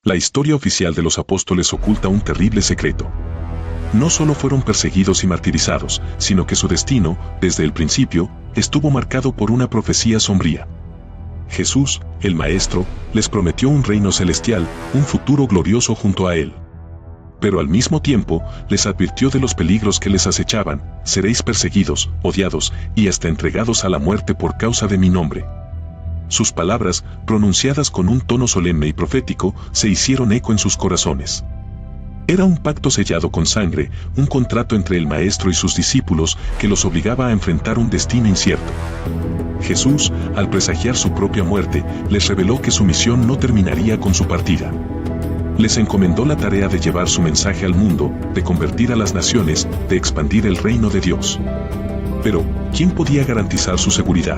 La historia oficial de los apóstoles oculta un terrible secreto. No solo fueron perseguidos y martirizados, sino que su destino, desde el principio, estuvo marcado por una profecía sombría. Jesús, el Maestro, les prometió un reino celestial, un futuro glorioso junto a Él. Pero al mismo tiempo, les advirtió de los peligros que les acechaban: seréis perseguidos, odiados, y hasta entregados a la muerte por causa de mi nombre. Sus palabras, pronunciadas con un tono solemne y profético, se hicieron eco en sus corazones. Era un pacto sellado con sangre, un contrato entre el Maestro y sus discípulos que los obligaba a enfrentar un destino incierto. Jesús, al presagiar su propia muerte, les reveló que su misión no terminaría con su partida. Les encomendó la tarea de llevar su mensaje al mundo, de convertir a las naciones, de expandir el reino de Dios. Pero, ¿quién podía garantizar su seguridad?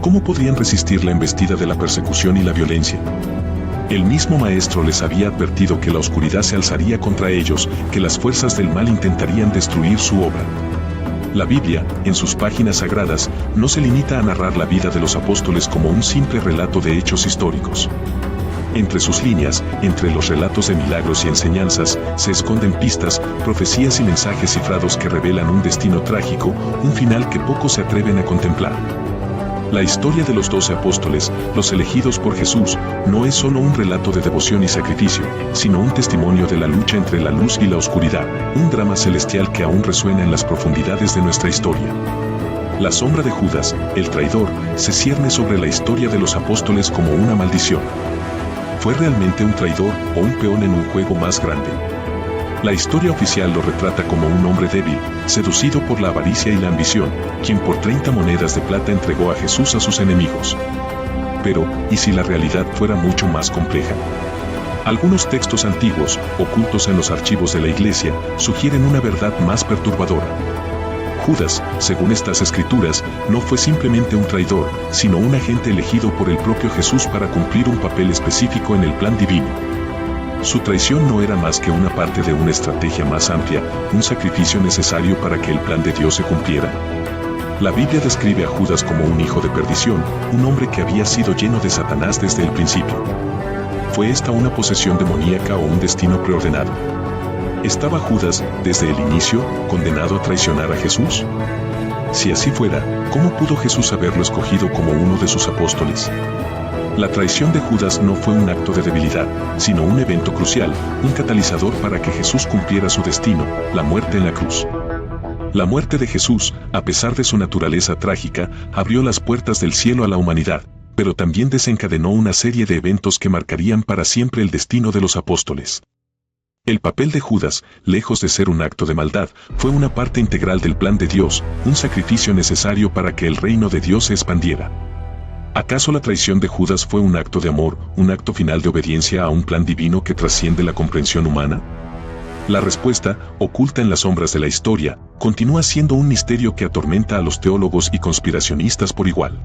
¿Cómo podrían resistir la embestida de la persecución y la violencia? El mismo Maestro les había advertido que la oscuridad se alzaría contra ellos, que las fuerzas del mal intentarían destruir su obra. La Biblia, en sus páginas sagradas, no se limita a narrar la vida de los apóstoles como un simple relato de hechos históricos. Entre sus líneas, entre los relatos de milagros y enseñanzas, se esconden pistas, profecías y mensajes cifrados que revelan un destino trágico, un final que pocos se atreven a contemplar. La historia de los 12 apóstoles, los elegidos por Jesús, no es solo un relato de devoción y sacrificio, sino un testimonio de la lucha entre la luz y la oscuridad, un drama celestial que aún resuena en las profundidades de nuestra historia. La sombra de Judas, el traidor, se cierne sobre la historia de los apóstoles como una maldición. ¿Fue realmente un traidor o un peón en un juego más grande? La historia oficial lo retrata como un hombre débil, seducido por la avaricia y la ambición, quien por 30 monedas de plata entregó a Jesús a sus enemigos. Pero, ¿y si la realidad fuera mucho más compleja? Algunos textos antiguos, ocultos en los archivos de la Iglesia, sugieren una verdad más perturbadora. Judas, según estas escrituras, no fue simplemente un traidor, sino un agente elegido por el propio Jesús para cumplir un papel específico en el plan divino. Su traición no era más que una parte de una estrategia más amplia, un sacrificio necesario para que el plan de Dios se cumpliera. La Biblia describe a Judas como un hijo de perdición, un hombre que había sido lleno de Satanás desde el principio. ¿Fue esta una posesión demoníaca o un destino preordenado? ¿Estaba Judas, desde el inicio, condenado a traicionar a Jesús? Si así fuera, ¿cómo pudo Jesús haberlo escogido como uno de sus apóstoles? La traición de Judas no fue un acto de debilidad, sino un evento crucial, un catalizador para que Jesús cumpliera su destino, la muerte en la cruz. La muerte de Jesús, a pesar de su naturaleza trágica, abrió las puertas del cielo a la humanidad, pero también desencadenó una serie de eventos que marcarían para siempre el destino de los apóstoles. El papel de Judas, lejos de ser un acto de maldad, fue una parte integral del plan de Dios, un sacrificio necesario para que el reino de Dios se expandiera. ¿Acaso la traición de Judas fue un acto de amor, un acto final de obediencia a un plan divino que trasciende la comprensión humana? La respuesta, oculta en las sombras de la historia, continúa siendo un misterio que atormenta a los teólogos y conspiracionistas por igual.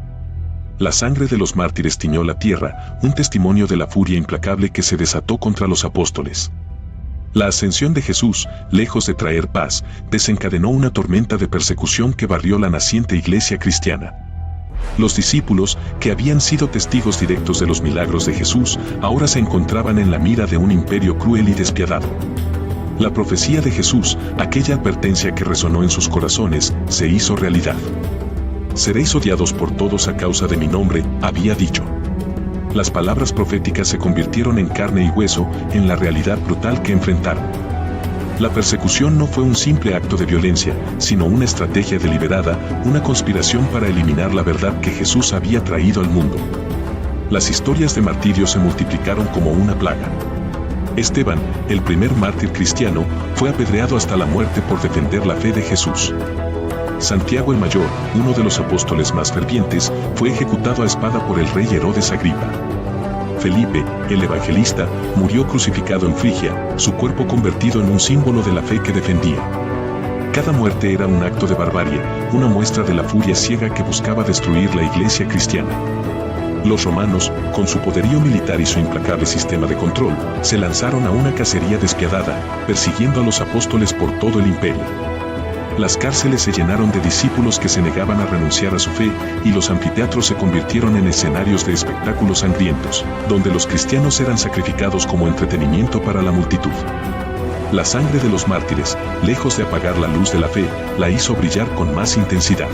La sangre de los mártires tiñó la tierra, un testimonio de la furia implacable que se desató contra los apóstoles. La ascensión de Jesús, lejos de traer paz, desencadenó una tormenta de persecución que barrió la naciente iglesia cristiana. Los discípulos, que habían sido testigos directos de los milagros de Jesús, ahora se encontraban en la mira de un imperio cruel y despiadado. La profecía de Jesús, aquella advertencia que resonó en sus corazones, se hizo realidad. Seréis odiados por todos a causa de mi nombre, había dicho. Las palabras proféticas se convirtieron en carne y hueso, en la realidad brutal que enfrentaron. La persecución no fue un simple acto de violencia, sino una estrategia deliberada, una conspiración para eliminar la verdad que Jesús había traído al mundo. Las historias de martirio se multiplicaron como una plaga. Esteban, el primer mártir cristiano, fue apedreado hasta la muerte por defender la fe de Jesús. Santiago el Mayor, uno de los apóstoles más fervientes, fue ejecutado a espada por el rey Herodes Agripa. Felipe, el evangelista, murió crucificado en Frigia, su cuerpo convertido en un símbolo de la fe que defendía. Cada muerte era un acto de barbarie, una muestra de la furia ciega que buscaba destruir la iglesia cristiana. Los romanos, con su poderío militar y su implacable sistema de control, se lanzaron a una cacería despiadada, persiguiendo a los apóstoles por todo el imperio. Las cárceles se llenaron de discípulos que se negaban a renunciar a su fe, y los anfiteatros se convirtieron en escenarios de espectáculos sangrientos, donde los cristianos eran sacrificados como entretenimiento para la multitud. La sangre de los mártires, lejos de apagar la luz de la fe, la hizo brillar con más intensidad.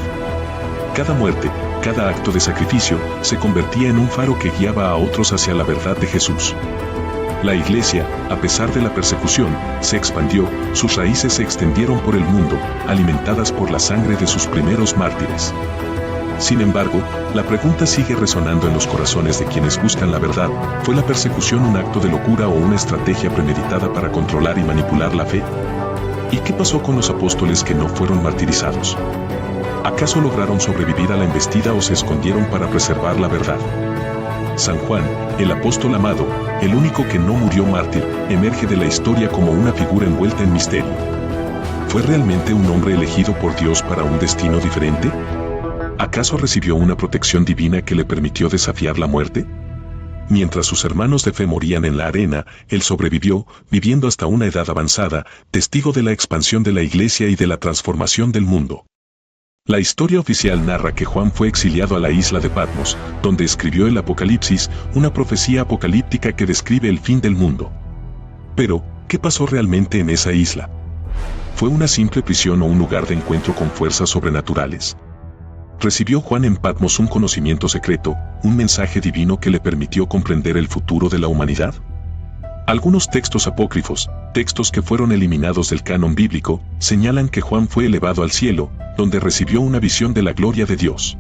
Cada muerte, cada acto de sacrificio, se convertía en un faro que guiaba a otros hacia la verdad de Jesús. La Iglesia, a pesar de la persecución, se expandió, sus raíces se extendieron por el mundo, alimentadas por la sangre de sus primeros mártires. Sin embargo, la pregunta sigue resonando en los corazones de quienes buscan la verdad: ¿fue la persecución un acto de locura o una estrategia premeditada para controlar y manipular la fe? ¿Y qué pasó con los apóstoles que no fueron martirizados? ¿Acaso lograron sobrevivir a la embestida o se escondieron para preservar la verdad? San Juan, el apóstol amado, el único que no murió mártir, emerge de la historia como una figura envuelta en misterio. ¿Fue realmente un hombre elegido por Dios para un destino diferente? ¿Acaso recibió una protección divina que le permitió desafiar la muerte? Mientras sus hermanos de fe morían en la arena, él sobrevivió, viviendo hasta una edad avanzada, testigo de la expansión de la Iglesia y de la transformación del mundo. La historia oficial narra que Juan fue exiliado a la isla de Patmos, donde escribió el Apocalipsis, una profecía apocalíptica que describe el fin del mundo. Pero, ¿qué pasó realmente en esa isla? ¿Fue una simple prisión o un lugar de encuentro con fuerzas sobrenaturales? ¿Recibió Juan en Patmos un conocimiento secreto, un mensaje divino que le permitió comprender el futuro de la humanidad? Algunos textos apócrifos, textos que fueron eliminados del canon bíblico, señalan que Juan fue elevado al cielo, donde recibió una visión de la gloria de Dios.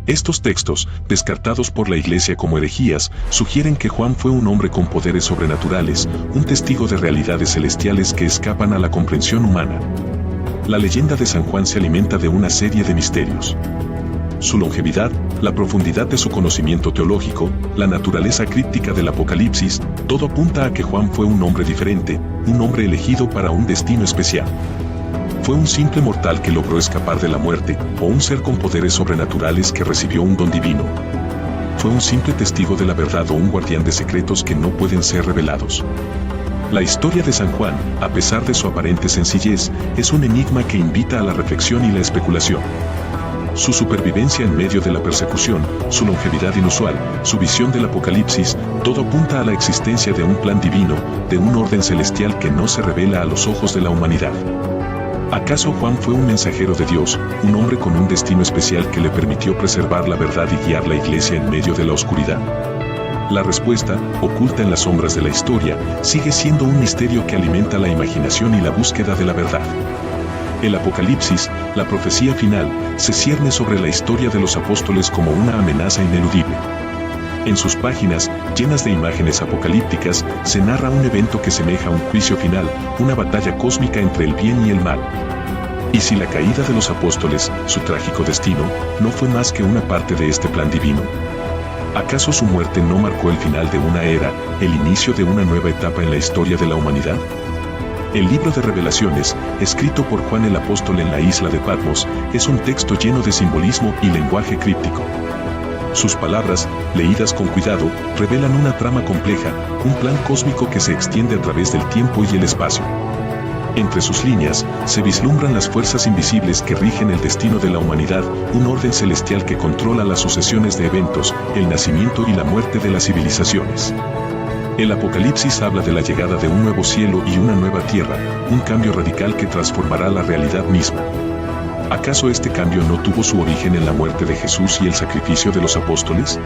Estos textos, descartados por la Iglesia como herejías, sugieren que Juan fue un hombre con poderes sobrenaturales, un testigo de realidades celestiales que escapan a la comprensión humana. La leyenda de San Juan se alimenta de una serie de misterios. Su longevidad, la profundidad de su conocimiento teológico, la naturaleza críptica del Apocalipsis, todo apunta a que Juan fue un hombre diferente, un hombre elegido para un destino especial. ¿Fue un simple mortal que logró escapar de la muerte, o un ser con poderes sobrenaturales que recibió un don divino? ¿Fue un simple testigo de la verdad o un guardián de secretos que no pueden ser revelados? La historia de San Juan, a pesar de su aparente sencillez, es un enigma que invita a la reflexión y la especulación. Su supervivencia en medio de la persecución, su longevidad inusual, su visión del Apocalipsis, todo apunta a la existencia de un plan divino, de un orden celestial que no se revela a los ojos de la humanidad. ¿Acaso Juan fue un mensajero de Dios, un hombre con un destino especial que le permitió preservar la verdad y guiar la Iglesia en medio de la oscuridad? La respuesta, oculta en las sombras de la historia, sigue siendo un misterio que alimenta la imaginación y la búsqueda de la verdad. El Apocalipsis, la profecía final, se cierne sobre la historia de los apóstoles como una amenaza ineludible. En sus páginas, llenas de imágenes apocalípticas, se narra un evento que semeja a un juicio final, una batalla cósmica entre el bien y el mal. ¿Y si la caída de los apóstoles, su trágico destino, no fue más que una parte de este plan divino? ¿Acaso su muerte no marcó el final de una era, el inicio de una nueva etapa en la historia de la humanidad? El libro de Revelaciones, escrito por Juan el apóstol en la isla de Patmos, es un texto lleno de simbolismo y lenguaje críptico. Sus palabras, leídas con cuidado, revelan una trama compleja, un plan cósmico que se extiende a través del tiempo y el espacio. Entre sus líneas, se vislumbran las fuerzas invisibles que rigen el destino de la humanidad, un orden celestial que controla las sucesiones de eventos, el nacimiento y la muerte de las civilizaciones. El Apocalipsis habla de la llegada de un nuevo cielo y una nueva tierra, un cambio radical que transformará la realidad misma. ¿Acaso este cambio no tuvo su origen en la muerte de Jesús y el sacrificio de los apóstoles?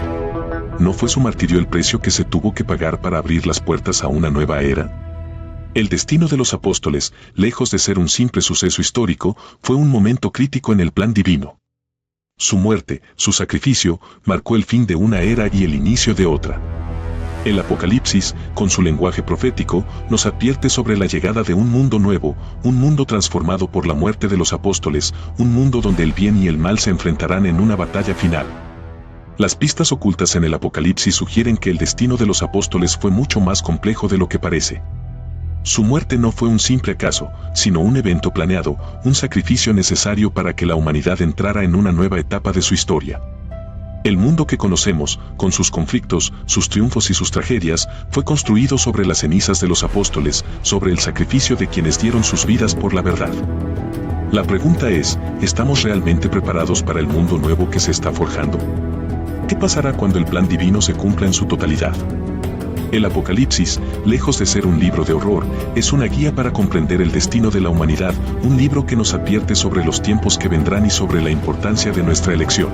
¿No fue su martirio el precio que se tuvo que pagar para abrir las puertas a una nueva era? El destino de los apóstoles, lejos de ser un simple suceso histórico, fue un momento crítico en el plan divino. Su muerte, su sacrificio, marcó el fin de una era y el inicio de otra. El Apocalipsis, con su lenguaje profético, nos advierte sobre la llegada de un mundo nuevo, un mundo transformado por la muerte de los apóstoles, un mundo donde el bien y el mal se enfrentarán en una batalla final. Las pistas ocultas en el Apocalipsis sugieren que el destino de los apóstoles fue mucho más complejo de lo que parece. Su muerte no fue un simple acaso, sino un evento planeado, un sacrificio necesario para que la humanidad entrara en una nueva etapa de su historia. El mundo que conocemos, con sus conflictos, sus triunfos y sus tragedias, fue construido sobre las cenizas de los apóstoles, sobre el sacrificio de quienes dieron sus vidas por la verdad. La pregunta es, ¿estamos realmente preparados para el mundo nuevo que se está forjando? ¿Qué pasará cuando el plan divino se cumpla en su totalidad? El Apocalipsis, lejos de ser un libro de horror, es una guía para comprender el destino de la humanidad, un libro que nos advierte sobre los tiempos que vendrán y sobre la importancia de nuestra elección.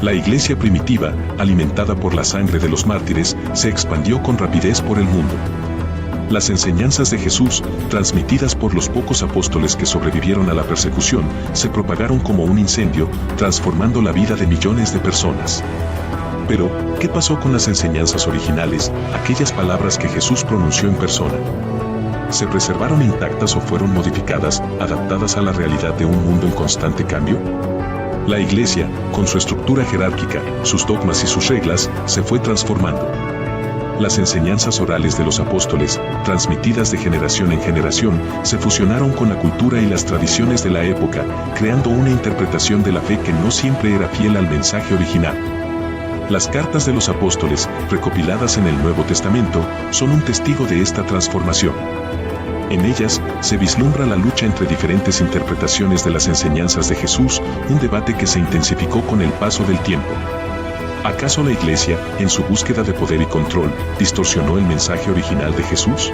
La iglesia primitiva, alimentada por la sangre de los mártires, se expandió con rapidez por el mundo. Las enseñanzas de Jesús, transmitidas por los pocos apóstoles que sobrevivieron a la persecución, se propagaron como un incendio, transformando la vida de millones de personas. Pero, ¿qué pasó con las enseñanzas originales, aquellas palabras que Jesús pronunció en persona? ¿Se preservaron intactas o fueron modificadas, adaptadas a la realidad de un mundo en constante cambio? La iglesia, con su estructura jerárquica, sus dogmas y sus reglas, se fue transformando. Las enseñanzas orales de los apóstoles, transmitidas de generación en generación, se fusionaron con la cultura y las tradiciones de la época, creando una interpretación de la fe que no siempre era fiel al mensaje original. Las cartas de los apóstoles, recopiladas en el Nuevo Testamento, son un testigo de esta transformación. En ellas, se vislumbra la lucha entre diferentes interpretaciones de las enseñanzas de Jesús, un debate que se intensificó con el paso del tiempo. ¿Acaso la Iglesia, en su búsqueda de poder y control, distorsionó el mensaje original de Jesús?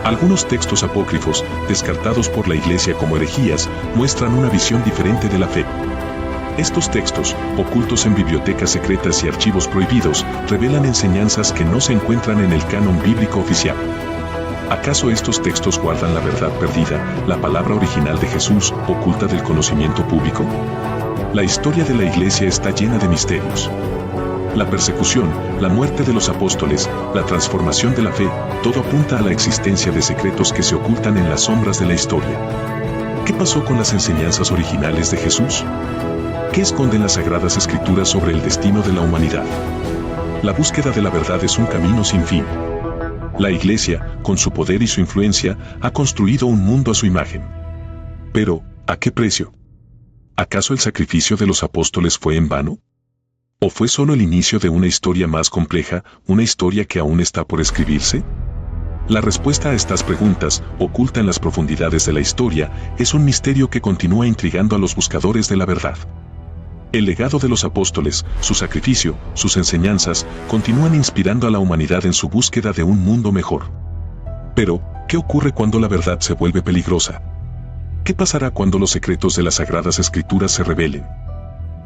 Algunos textos apócrifos, descartados por la Iglesia como herejías, muestran una visión diferente de la fe. Estos textos, ocultos en bibliotecas secretas y archivos prohibidos, revelan enseñanzas que no se encuentran en el canon bíblico oficial. ¿Acaso estos textos guardan la verdad perdida, la palabra original de Jesús, oculta del conocimiento público? La historia de la Iglesia está llena de misterios. La persecución, la muerte de los apóstoles, la transformación de la fe, todo apunta a la existencia de secretos que se ocultan en las sombras de la historia. ¿Qué pasó con las enseñanzas originales de Jesús? ¿Qué esconden las Sagradas Escrituras sobre el destino de la humanidad? La búsqueda de la verdad es un camino sin fin. La Iglesia, con su poder y su influencia, ha construido un mundo a su imagen. Pero, ¿a qué precio? ¿Acaso el sacrificio de los apóstoles fue en vano? ¿O fue solo el inicio de una historia más compleja, una historia que aún está por escribirse? La respuesta a estas preguntas, oculta en las profundidades de la historia, es un misterio que continúa intrigando a los buscadores de la verdad. El legado de los apóstoles, su sacrificio, sus enseñanzas, continúan inspirando a la humanidad en su búsqueda de un mundo mejor. Pero, ¿qué ocurre cuando la verdad se vuelve peligrosa? ¿Qué pasará cuando los secretos de las Sagradas Escrituras se revelen?